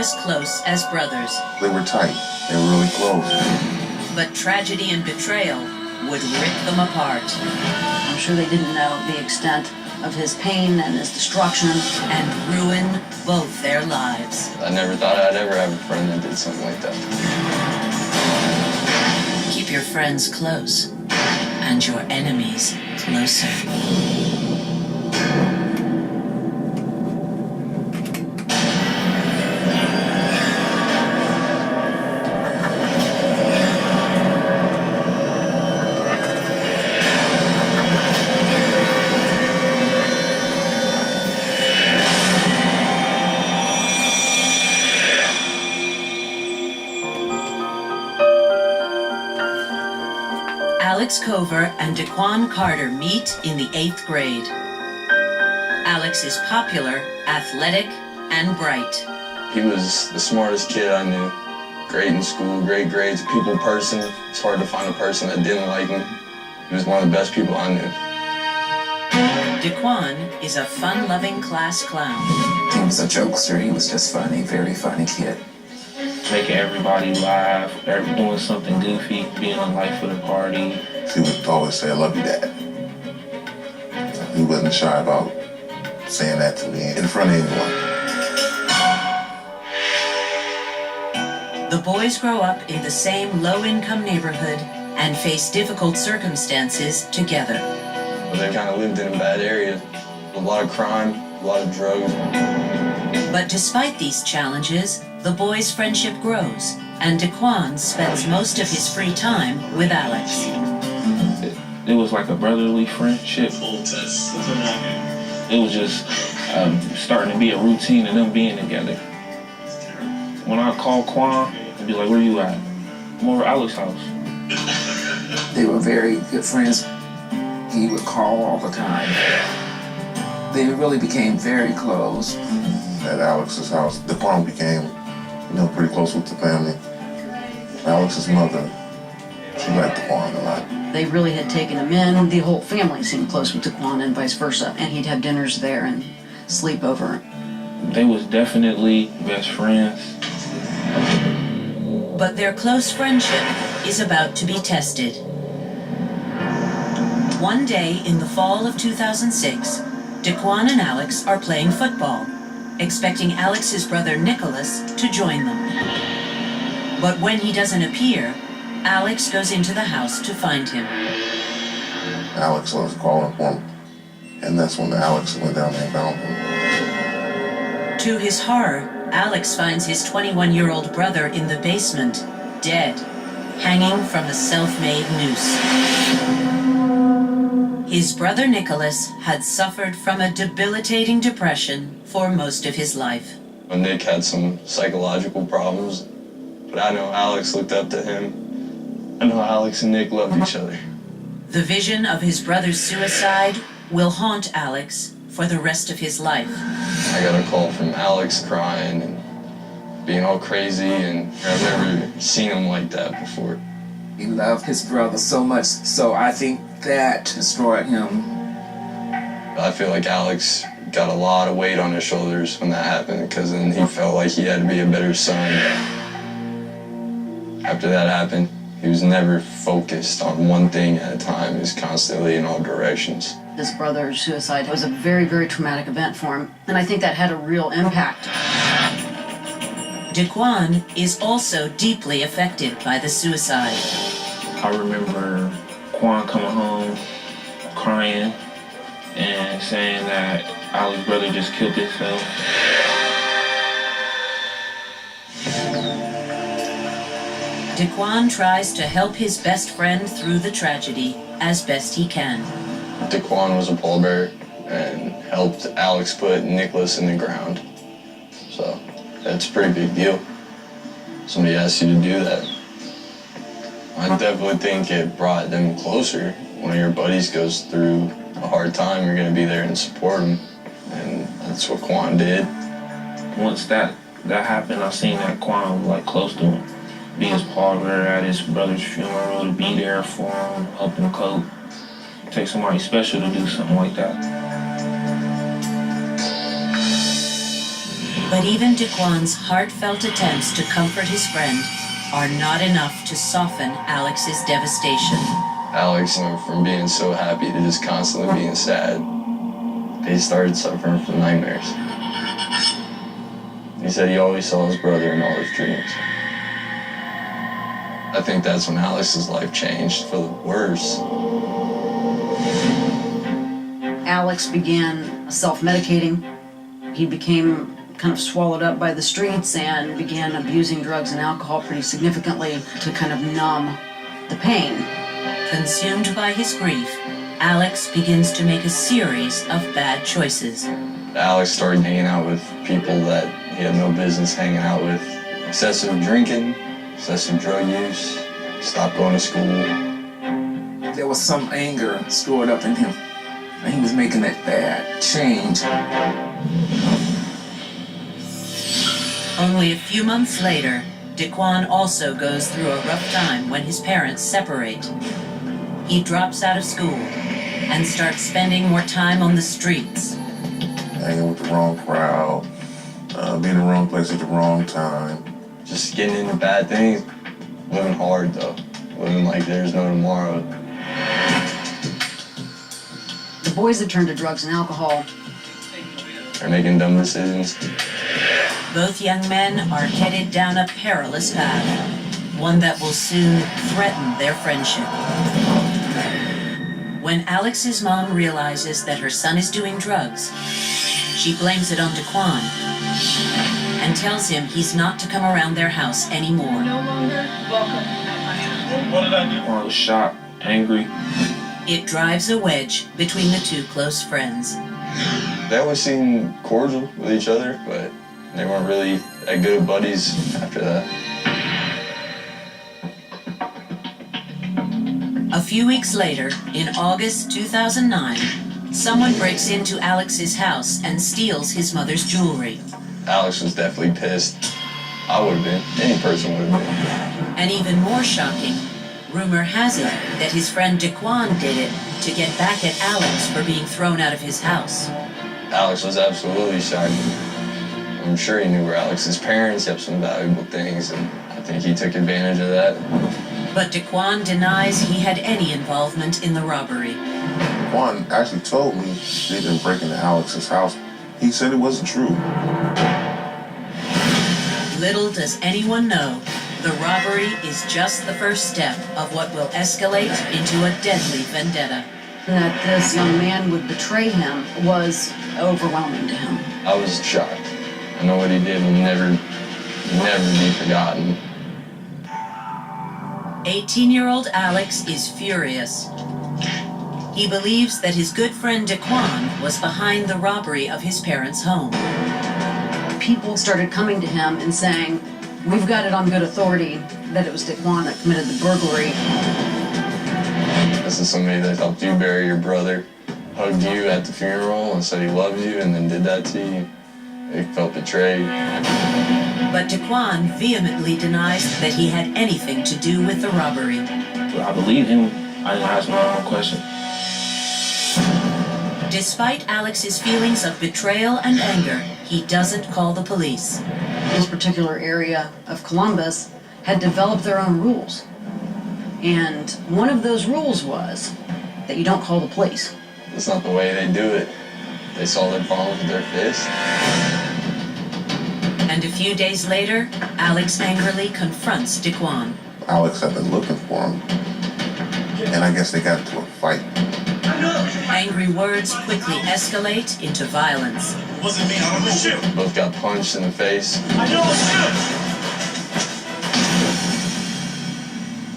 as close as brothers. They were tight. They were really close. But tragedy and betrayal would rip them apart. I'm sure they didn't know the extent of his pain and his destruction. And ruin both their lives. I never thought I'd ever have a friend that did something like that. Keep your friends close and your enemies closer. Alex Cover and Daquan Carter meet in the 8th grade. Alex is popular, athletic, and bright. He was the smartest kid I knew. Great in school, great grades, people person. It's hard to find a person that didn't like him. He was one of the best people I knew. Daquan is a fun-loving class clown. He was a jokester. He was just funny, very funny kid. Making everybody laugh, doing something goofy, being the life of the party. He would always say, "I love you, Dad." He wasn't shy about saying that to me in front of anyone. The boys grow up in the same low-income neighborhood and face difficult circumstances together. They kind of lived in a bad area. A lot of crime, a lot of drugs. But despite these challenges, the boys' friendship grows, and Daquan spends most of his free time with Alex. It was like a brotherly friendship. It was just starting to be a routine of them being together. When I call Quan, I'd be like, "Where you at?" "I'm over at Alex's house." They were very good friends. He would call all the time. They really became very close. At Alex's house, Daquan became, pretty close with the family. Alex's mother, she liked Daquan a lot. They really had taken him in. The whole family seemed close with Daquan and vice versa. And he'd have dinners there and sleep over. They was definitely best friends. But their close friendship is about to be tested. One day in the fall of 2006, Daquan and Alex are playing football, expecting Alex's brother Nicholas to join them. But when he doesn't appear, Alex goes into the house to find him. Alex was calling for him, and that's when Alex went down there and found him. To his horror, Alex finds his 21-year-old brother in the basement, dead, hanging from a self-made noose. His brother Nicholas had suffered from a debilitating depression for most of his life. Nick had some psychological problems, but I know Alex looked up to him. I know Alex and Nick loved each other. The vision of his brother's suicide will haunt Alex for the rest of his life. I got a call from Alex crying and being all crazy, and I've never seen him like that before. He loved his brother so much, so I think that destroyed him. I feel like Alex got a lot of weight on his shoulders when that happened, because then he felt like he had to be a better son. After that happened, he was never focused on one thing at a time. He was constantly in all directions. His brother's suicide was a very, very traumatic event for him. And I think that had a real impact. Daquan is also deeply affected by the suicide. I remember Quan coming home crying and saying that Alex's brother just killed himself. Daquan tries to help his best friend through the tragedy as best he can. Daquan was a pallbearer and helped Alex put Nicholas in the ground. So that's a pretty big deal. Somebody asked you to do that. I definitely think it brought them closer. When your buddies goes through a hard time, you're gonna be there and support them. And that's what Quan did. Once that happened, I seen that Quan was like close to him. Be his pallbearer at his brother's funeral, to be there for him, help him cope. It takes somebody special to do something like that. But even Daquan's heartfelt attempts to comfort his friend are not enough to soften Alex's devastation. Alex went from being so happy to just constantly being sad. He started suffering from nightmares. He said he always saw his brother in all his dreams. I think that's when Alex's life changed for the worse. Alex began self-medicating. He became kind of swallowed up by the streets and began abusing drugs and alcohol pretty significantly to kind of numb the pain. Consumed by his grief, Alex begins to make a series of bad choices. Alex started hanging out with people that he had no business hanging out with. Excessive drinking, excessive drug use, stopped going to school. There was some anger stored up in him, and he was making that bad change. Only a few months later, Daquan also goes through a rough time when his parents separate. He drops out of school and starts spending more time on the streets. Hanging with the wrong crowd, being in the wrong place at the wrong time. Just getting into bad things. Living hard though. Living like there's no tomorrow. The boys had turned to drugs and alcohol. They're making dumb decisions. Both young men are headed down a perilous path, one that will soon threaten their friendship. When Alex's mom realizes that her son is doing drugs, she blames it on Daquan and tells him he's not to come around their house anymore. No longer welcome at my house. What did I do? I was shocked, angry. It drives a wedge between the two close friends. They always seemed cordial with each other, but they weren't really that good of buddies after that. A few weeks later, in August 2009, someone breaks into Alex's house and steals his mother's jewelry. Alex was definitely pissed. I would have been. Any person would have been. And even more shocking, rumor has it that his friend Daquan did it to get back at Alex for being thrown out of his house. Alex was absolutely shocked. I'm sure he knew where Alex's parents kept some valuable things, and I think he took advantage of that. But Daquan denies he had any involvement in the robbery. Daquan actually told me he didn't break into Alex's house. He said it wasn't true. Little does anyone know, the robbery is just the first step of what will escalate into a deadly vendetta. That this young man would betray him was overwhelming to him. I was shocked. I know what he did will never be forgotten. 18-year-old Alex is furious. He believes that his good friend Daquan was behind the robbery of his parents' home. People started coming to him and saying, "We've got it on good authority that it was Daquan that committed the burglary." This is somebody that helped you bury your brother, hugged you at the funeral and said he loves you, and then did that to you. He felt betrayed. But Daquan vehemently denies that he had anything to do with the robbery. I believe him. I didn't ask my own question. Despite Alex's feelings of betrayal and anger, he doesn't call the police. This particular area of Columbus had developed their own rules. And one of those rules was that you don't call the police. That's not the way they do it. They solve their problems with their fists. And a few days later, Alex angrily confronts Daquan. Alex had been looking for him, and I guess they got into a fight. Angry words quickly escalate into violence. Wasn't me, I don't know. Both got punched in the face. I know it's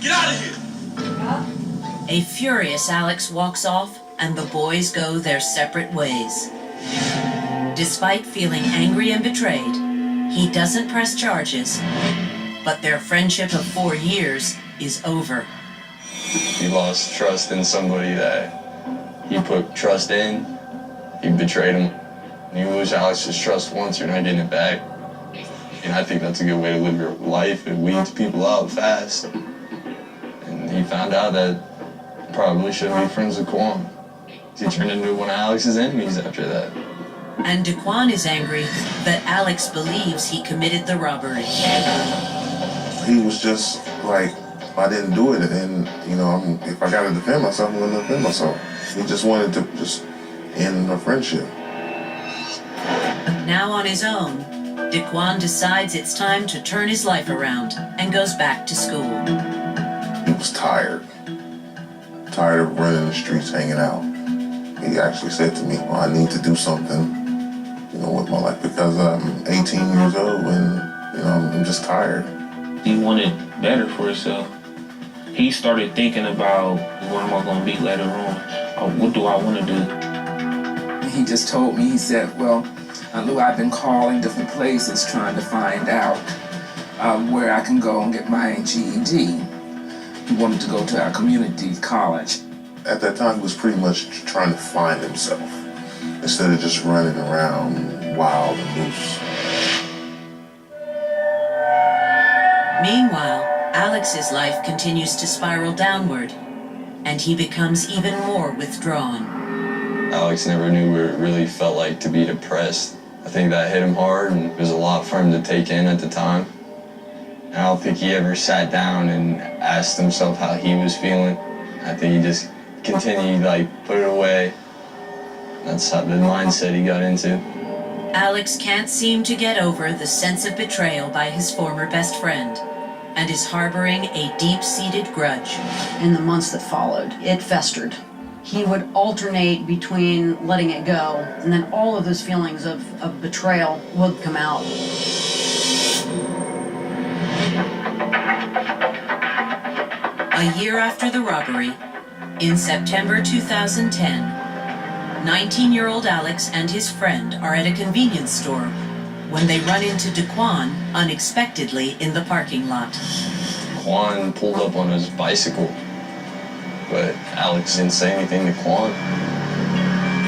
you! Get out of here! A furious Alex walks off, and the boys go their separate ways. Despite feeling angry and betrayed, he doesn't press charges, but their friendship of 4 years is over. He lost trust in somebody that he put trust in. He betrayed him. And you lose Alex's trust once, you're not getting it back. And I think that's a good way to live your life. It weeds people out fast. And he found out that he probably shouldn't be friends with Quan. He turned into one of Alex's enemies after that. And Daquan is angry that Alex believes he committed the robbery. He was just like, I didn't do it, and if I gotta defend myself, I'm gonna defend myself. He just wanted to just end the friendship. Now on his own, Daquan decides it's time to turn his life around and goes back to school. He was tired of running the streets, hanging out. He actually said to me, well, I need to do something, with my life, because I'm 18 years old and, I'm just tired. He wanted better for himself. He started thinking about, what am I going to be later on? What do I want to do? He just told me, he said, well, Lou, I've been calling different places trying to find out where I can go and get my GED. He wanted to go to our community college. At that time, he was pretty much trying to find himself instead of just running around wild and loose. Meanwhile, Alex's life continues to spiral downward, and he becomes even more withdrawn. Alex never knew what it really felt like to be depressed. I think that hit him hard, and it was a lot for him to take in at the time. And I don't think he ever sat down and asked himself how he was feeling. I think he just continued, put it away. That's how the mindset he got into. Alex can't seem to get over the sense of betrayal by his former best friend, and is harboring a deep-seated grudge. In the months that followed, it festered. He would alternate between letting it go, and then all of those feelings of betrayal would come out. A year after the robbery, in September 2010, 19-year-old Alex and his friend are at a convenience store when they run into Daquan unexpectedly in the parking lot. Quan pulled up on his bicycle, but Alex didn't say anything to Quan.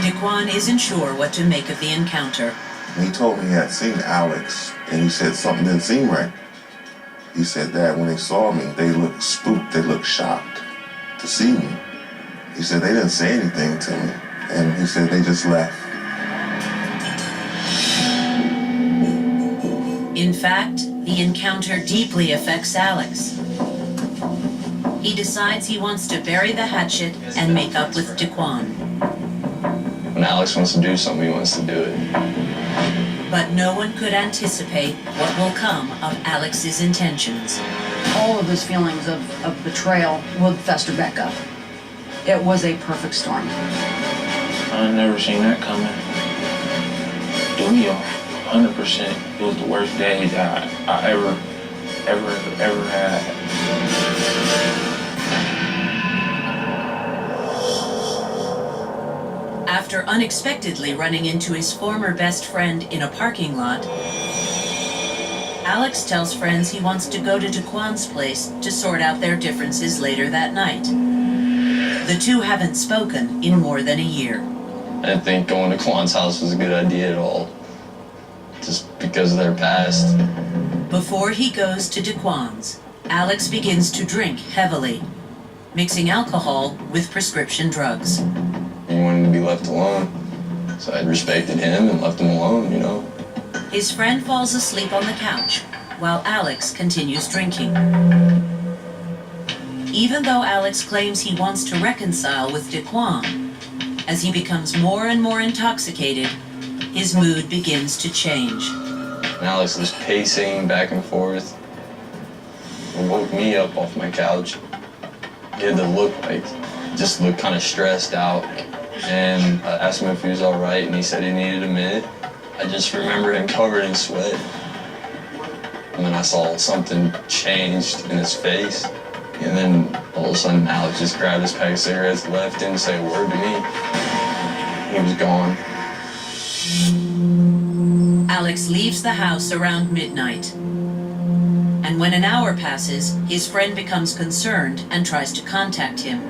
Daquan isn't sure what to make of the encounter. He told me he had seen Alex, and he said something didn't seem right. He said that when they saw me, they looked spooked, they looked shocked to see me. He said they didn't say anything to me, and he said they just left. In fact, the encounter deeply affects Alex. He decides he wants to bury the hatchet and make up with Daquan. When Alex wants to do something, he wants to do it. But no one could anticipate what will come of Alex's intentions. All of those feelings of betrayal would fester back up. It was a perfect storm. I never seen that coming. Threw me off, 100%. It was the worst day that I ever had. After unexpectedly running into his former best friend in a parking lot, Alex tells friends he wants to go to Daquan's place to sort out their differences later that night. The two haven't spoken in more than a year. I didn't think going to Quan's house was a good idea at all, just because of their past. Before he goes to Daquan's, Alex begins to drink heavily, mixing alcohol with prescription drugs. He wanted to be left alone, so I respected him and left him alone, His friend falls asleep on the couch, while Alex continues drinking. Even though Alex claims he wants to reconcile with Daquan, as he becomes more and more intoxicated, his mood begins to change. And Alex was pacing back and forth. It woke me up off my couch. He had to look kind of stressed out. And I asked him if he was all right, and he said he needed a minute. I just remember him covered in sweat. And then I saw something changed in his face. And then all of a sudden, Alex just grabbed his pack of cigarettes, left, didn't say a word to me. He was gone. Alex leaves the house around midnight. And when an hour passes, his friend becomes concerned and tries to contact him.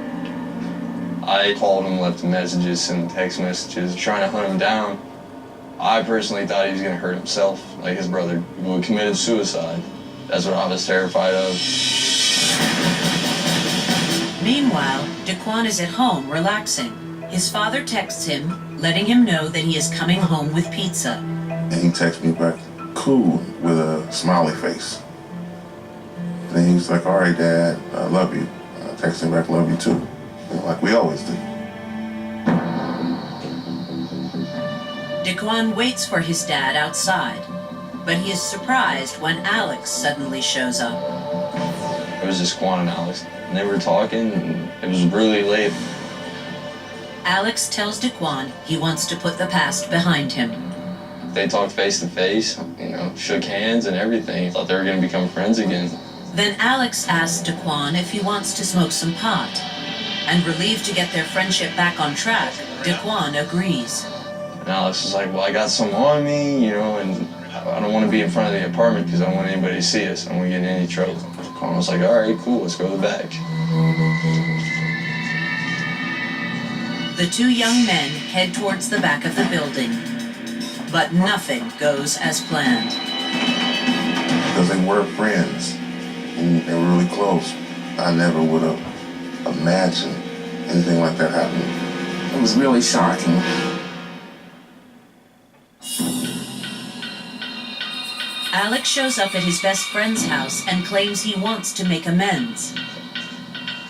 I called him, left messages, sent text messages, trying to hunt him down. I personally thought he was going to hurt himself, like his brother who committed suicide. That's what I was terrified of. Meanwhile, Daquan is at home relaxing. His father texts him, letting him know that he is coming home with pizza. And he texts me back, cool, with a smiley face. And then he's like, all right, Dad, I love you. I text him back, love you too. You know, like we always do. Daquan waits for his dad outside, but he is surprised when Alex suddenly shows up. It was just Quan and Alex. And they were talking, and it was really late. Alex tells Daquan he wants to put the past behind him. They talked face to face, shook hands and everything. Thought they were going to become friends again. Then Alex asks Daquan if he wants to smoke some pot. And relieved to get their friendship back on track, Daquan agrees. And Alex was like, well, I got some on me, and I don't want to be in front of the apartment because I don't want anybody to see us. I don't want to get in any trouble. Quan was like, all right, cool, let's go to the back. The two young men head towards the back of the building. But nothing goes as planned. Because they were friends. And they were really close. I never would have imagined anything like that happening. It was really shocking. Alex shows up at his best friend's house and claims he wants to make amends.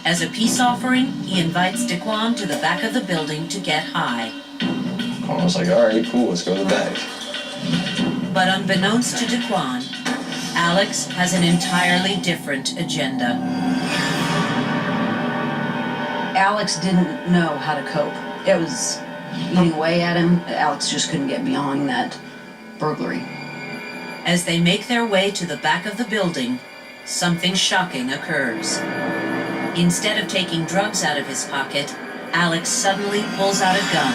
As a peace offering, he invites Daquan to the back of the building to get high. Quan was like, all right, cool, let's go to the back. But unbeknownst to Daquan, Alex has an entirely different agenda. Alex didn't know how to cope. It was eating away at him. Alex just couldn't get beyond that burglary. As they make their way to the back of the building, something shocking occurs. Instead of taking drugs out of his pocket, Alex suddenly pulls out a gun.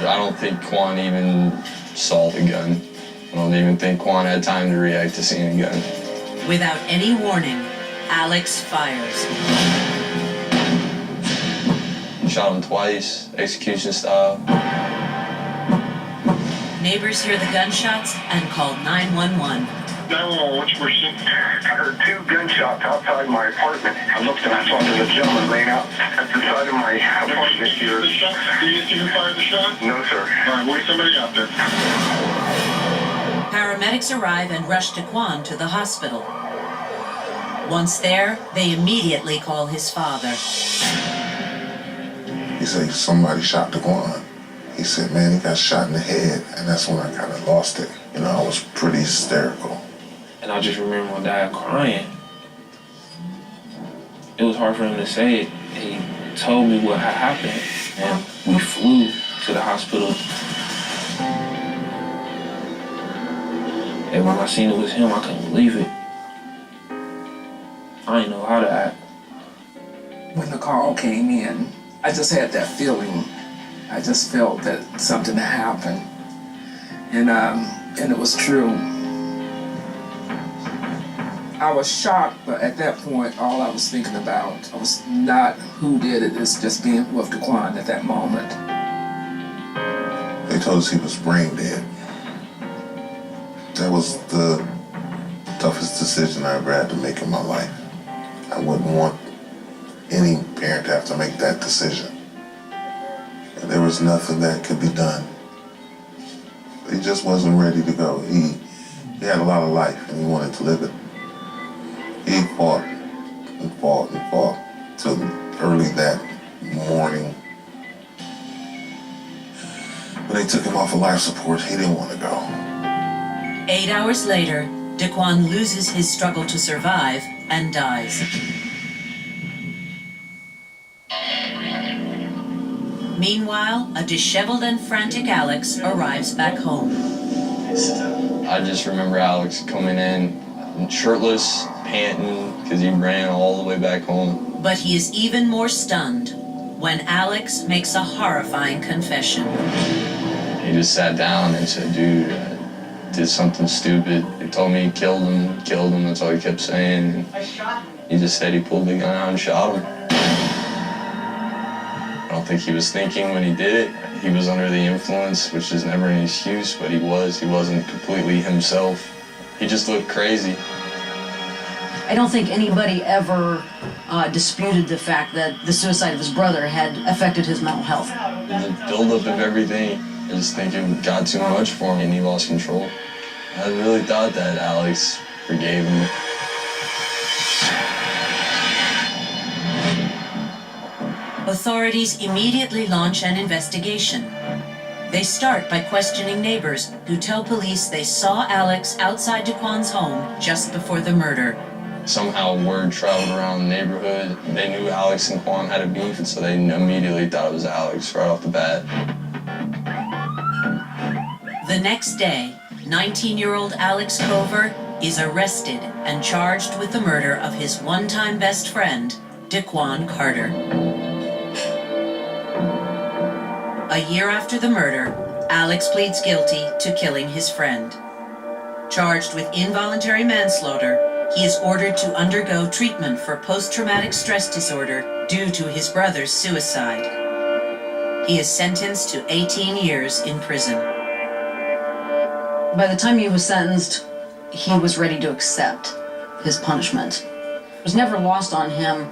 I don't think Quan even saw the gun. I don't even think Quan had time to react to seeing a gun. Without any warning, Alex fires. He shot him twice, execution style. Neighbors hear the gunshots and call 911. 911, what's your emergency? I heard two gunshots outside my apartment. I looked and I saw there was a gentleman laying out at the side of my apartment here. Did you see who fired the shot? No, sir. All right, wait somebody out there. Paramedics arrive and rush Daquan to the hospital. Once there, they immediately call his father. He said, somebody shot Daquan. He said, man, he got shot in the head. And that's when I kind of lost it. I was pretty hysterical. And I just remember my dad crying. It was hard for him to say it. He told me what had happened, and we flew to the hospital. And when I seen it was him, I couldn't believe it. I didn't know how to act. When the call came in, I just had that feeling. I just felt that something had happened. And it was true. I was shocked, but at that point, all I was thinking about was not who did it, it's just being with Daquan at that moment. They told us he was brain dead. That was the toughest decision I ever had to make in my life. I wouldn't want any parent to have to make that decision. And there was nothing that could be done. He just wasn't ready to go. He had a lot of life and he wanted to live it. He fought and fought and fought till early that morning. When they took him off of life support, he didn't want to go. 8 hours later, Daquan loses his struggle to survive and dies. Meanwhile, a disheveled and frantic Alex arrives back home. I just remember Alex coming in shirtless, panting, because he ran all the way back home. But he is even more stunned when Alex makes a horrifying confession. He just sat down and said, dude, I did something stupid. They told me he killed him, that's all he kept saying. And he just said he pulled the gun out and shot him. I don't think he was thinking when he did it. He was under the influence, which is never an excuse, but he was. He wasn't completely himself. He just looked crazy. I don't think anybody ever disputed the fact that the suicide of his brother had affected his mental health. The buildup of everything, I just think it got too much for him and he lost control. I really thought that Alex forgave him. Authorities immediately launch an investigation. They start by questioning neighbors who tell police they saw Alex outside Daquan's home just before the murder. Somehow word traveled around the neighborhood. They knew Alex and Quan had a beef, and so they immediately thought it was Alex right off the bat. The next day, 19-year-old Alex Cover is arrested and charged with the murder of his one-time best friend, Daquan Carter. A year after the murder, Alex pleads guilty to killing his friend. Charged with involuntary manslaughter, he is ordered to undergo treatment for post-traumatic stress disorder due to his brother's suicide. He is sentenced to 18 years in prison. By the time he was sentenced, he was ready to accept his punishment. It was never lost on him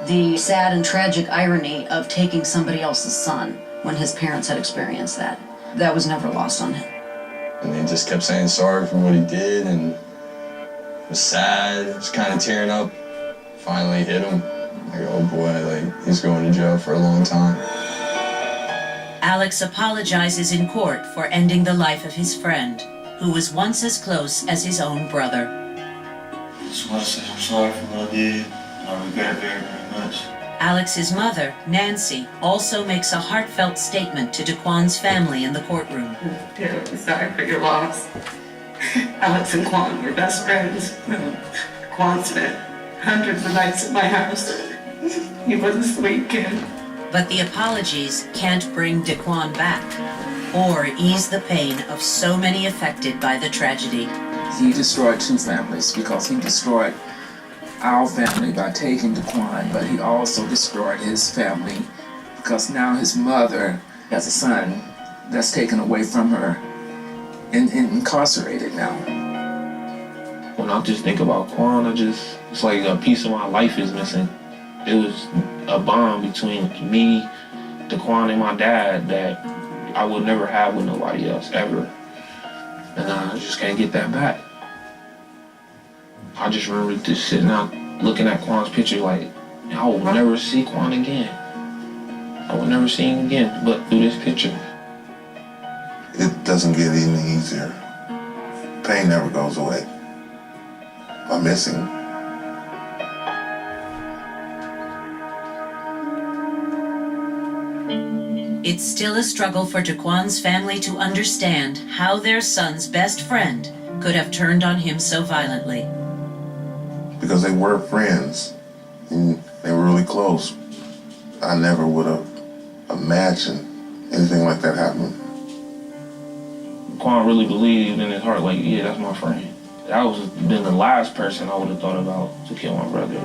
the sad and tragic irony of taking somebody else's son when his parents had experienced that. That was never lost on him. And he just kept saying sorry for what he did and was sad, was kind of tearing up. Finally hit him. Like, oh boy, like he's going to jail for a long time. Alex apologizes in court for ending the life of his friend, who was once as close as his own brother. I just want to say I'm sorry for what I did. I regret it very, very much. Alex's mother, Nancy, also makes a heartfelt statement to Daquan's family in the courtroom. I'm terribly sorry for your loss. Alex and Quan were best friends. Quan spent hundreds of nights at my house. He was a sweet kid. But the apologies can't bring Daquan back or ease the pain of so many affected by the tragedy. He destroyed two families because he destroyed our family by taking Daquan, but he also destroyed his family because now his mother has a son that's taken away from her and incarcerated now. When I just think about Quan, it's like a piece of my life is missing. It was a bond between me, Daquan, and my dad that I would never have with nobody else, ever. And I just can't get that back. I just remember just sitting out looking at Quan's picture like, I will never see Quan again. I will never see him again, but through this picture. It doesn't get any easier. Pain never goes away. I miss him. It's still a struggle for Daquan's family to understand how their son's best friend could have turned on him so violently. Because they were friends, and they were really close. I never would have imagined anything like that happening. Quan really believed in his heart, like, yeah, that's my friend. That was been the last person I would have thought about to kill my brother.